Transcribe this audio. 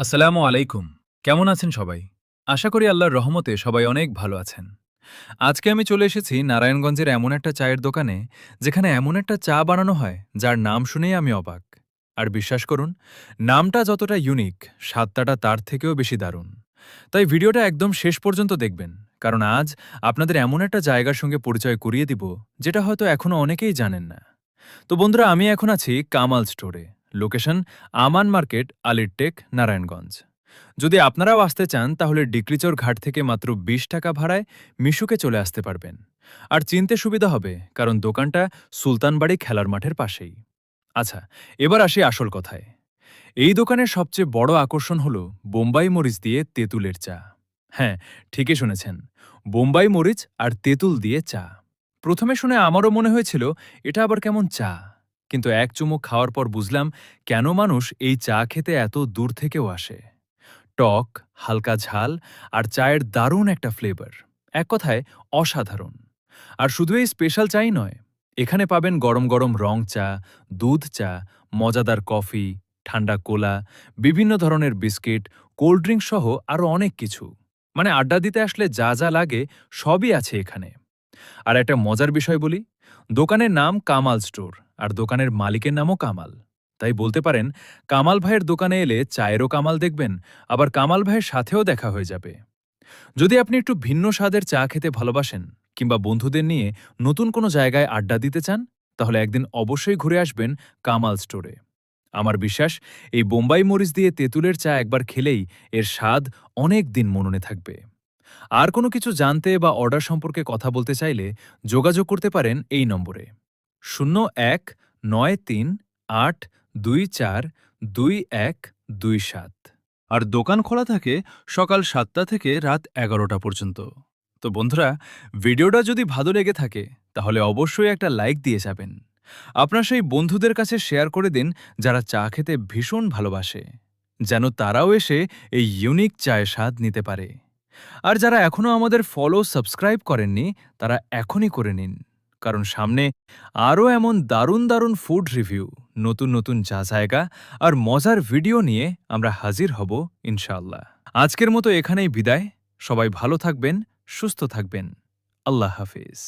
আসসালামু আলাইকুম। কেমন আছেন সবাই? আশা করি আল্লাহর রহমতে সবাই অনেক ভালো আছেন। আজকে আমি চলে এসেছি নারায়ণগঞ্জের এমন একটা চায়ের দোকানে, যেখানে এমন একটা চা বানানো হয় যার নাম শুনেই আমি অবাক। আর বিশ্বাস করুন, নামটা যতটা ইউনিক, স্বাদটা তার থেকেও বেশি দারুণ। তাই ভিডিওটা একদম শেষ পর্যন্ত দেখবেন, কারণ আজ আপনাদের এমন একটা জায়গার সঙ্গে পরিচয় করিয়ে দিব, যেটা হয়তো এখনো অনেকেই জানেন না। তো বন্ধুরা, আমি এখন আছি কামাল স্টোরে। লোকেশন আমান মার্কেট, আলিরটেক, নারায়ণগঞ্জ। যদি আপনারাও আসতে চান তাহলে ডিক্রিচর ঘাট থেকে মাত্র ২০ টাকা ভাড়ায় মিশুকে চলে আসতে পারবেন। আর চিনতে সুবিধা হবে, কারণ দোকানটা সুলতানবাড়ি খেলার মাঠের পাশেই। আচ্ছা, এবার আসি আসল কথায়। এই দোকানের সবচেয়ে বড় আকর্ষণ হল বোম্বাই মরিচ দিয়ে তেঁতুলের চা। হ্যাঁ, ঠিকই শুনেছেন, বোম্বাই মরিচ আর তেঁতুল দিয়ে চা। প্রথমে শুনে আমারও মনে হয়েছিল এটা আবার কেমন চা, কিন্তু এক চুমুক খাওয়ার পর বুঝলাম কেন মানুষ এই চা খেতে এত দূর থেকেও আসে। টক, হালকা ঝাল আর চায়ের দারুণ একটা ফ্লেভার, এক কথায় অসাধারণ। আর শুধু এই স্পেশাল চাই নয়, এখানে পাবেন গরম গরম রং চা, দুধ চা, মজাদার কফি, ঠান্ডা কোলা, বিভিন্ন ধরনের বিস্কিট, কোল্ড ড্রিঙ্ক সহ আরও অনেক কিছু। মানে আড্ডা দিতে আসলে যা যা লাগে সবই আছে এখানে। আর একটা মজার বিষয় বলি, দোকানের নাম কামাল স্টোর, আর দোকানের মালিকের নামও কামাল। তাই বলতে পারেন, কামাল ভাইয়ের দোকানে এলে চায়েরও কামাল দেখবেন, আবার কামাল ভাইয়ের সাথেও দেখা হয়ে যাবে। যদি আপনি একটু ভিন্ন স্বাদের চা খেতে ভালোবাসেন, কিংবা বন্ধুদের নিয়ে নতুন কোনো জায়গায় আড্ডা দিতে চান, তাহলে একদিন অবশ্যই ঘুরে আসবেন কামাল স্টোরে। আমার বিশ্বাস, এই বোম্বাই মরিচ দিয়ে তেঁতুলের চা একবার খেলেই এর স্বাদ অনেক দিন মননে থাকবে। আর কোনো কিছু জানতে বা অর্ডার সম্পর্কে কথা বলতে চাইলে যোগাযোগ করতে পারেন এই নম্বরে: 019382421227। আর দোকান খোলা থাকে সকাল ৭টা থেকে রাত ১১টা পর্যন্ত। তো বন্ধুরা, ভিডিওটা যদি ভালো লেগে থাকে তাহলে অবশ্যই একটা লাইক দিয়ে যাবেন। আপনার সেই বন্ধুদের কাছে শেয়ার করে দিন যারা চা খেতে ভীষণ ভালোবাসে, যেন তারাও এসে এই ইউনিক চায়ের স্বাদ নিতে পারে। আর যারা এখনও আমাদের ফলো সাবস্ক্রাইব করেননি, তারা এখনই করে নিন, কারণ সামনে আরও এমন দারুণ দারুণ ফুড রিভিউ, নতুন নতুন চা জায়গা আর মজার ভিডিও নিয়ে আমরা হাজির হব ইনশাআল্লাহ। আজকের মতো এখানেই বিদায়। সবাই ভালো থাকবেন, সুস্থ থাকবেন। আল্লাহ হাফিজ।